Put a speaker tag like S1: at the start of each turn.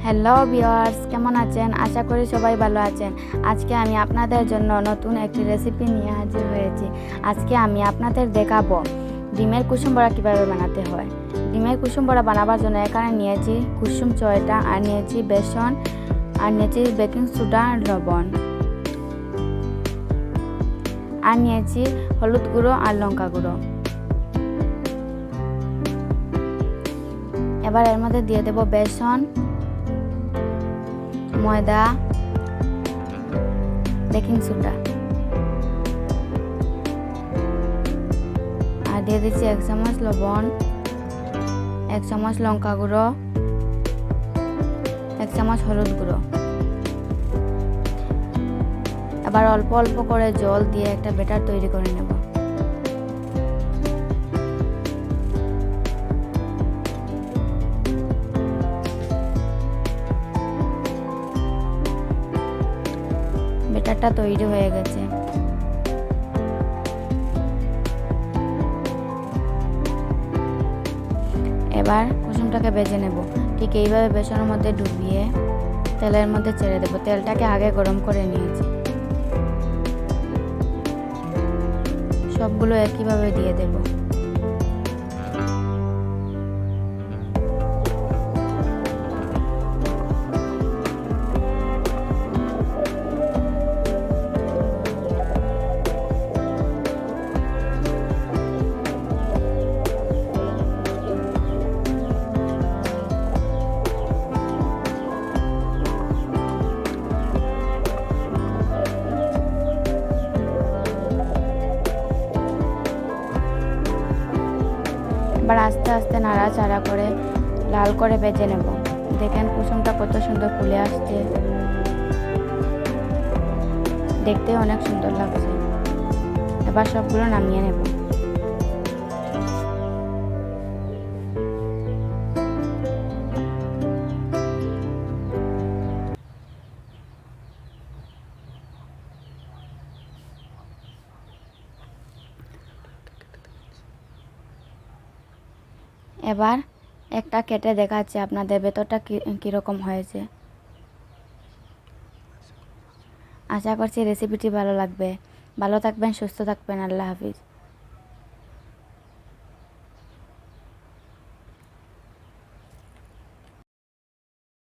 S1: Hello viewers, কেমন আছেন? আশা করি সবাই ভালো আছেন। আজকে আমি আপনাদের জন্য নতুন একটি রেসিপি নিয়ে হাজির হয়েছি। আজকে আমি আপনাদের দেখাবো ডিমের কুসুম বড়া কীভাবে বানাতে হয়। ডিমের কুসুম বড়া বানাবার জন্য এখানে নিয়েছি কুসুম 6টা, আর নিয়েছি বেসন, আর নিয়েছি বেকিং সোডা, লবণ, আর নিয়েছি হলুদ গুঁড়ো আর লঙ্কা গুঁড়ো। এবার এর মধ্যে দিয়ে দেব বেসন, ময়দা, বেকিং সোডা, আর দিয়ে দিচ্ছি 1 চামচ লবণ, 1 চামচ লঙ্কা গুঁড়ো, 1 চামচ হলুদ গুঁড়ো। এবার অল্প অল্প করে জল দিয়ে একটা ব্যাটার তৈরি করে নেব। ব্যাটারটা তৈরি হয়ে গেছে। এবার কুসুমটাকে ভেজে নেব। ঠিক এইভাবে বেসনের মধ্যে ডুবিয়ে তেলের মধ্যে ছেড়ে দেব। তেলটাকে আগে গরম করে নিয়েছি। সবগুলো একইভাবে দিয়ে দেব। এবার আস্তে আস্তে নাড়াচাড়া করে লাল করে ভেজে নেব। দেখেন কুসুমটা কত সুন্দর ফুলে আসছে, দেখতে অনেক সুন্দর লাগছে। এবার সবগুলো নামিয়ে নেব। এবার একটা কেটে দেখাচ্ছি আপনাদের ভেতরটা কীরকম হয়েছে। আশা করছি রেসিপিটি ভালো লাগবে। ভালো থাকবেন, সুস্থ থাকবেন। আল্লাহ হাফিজ।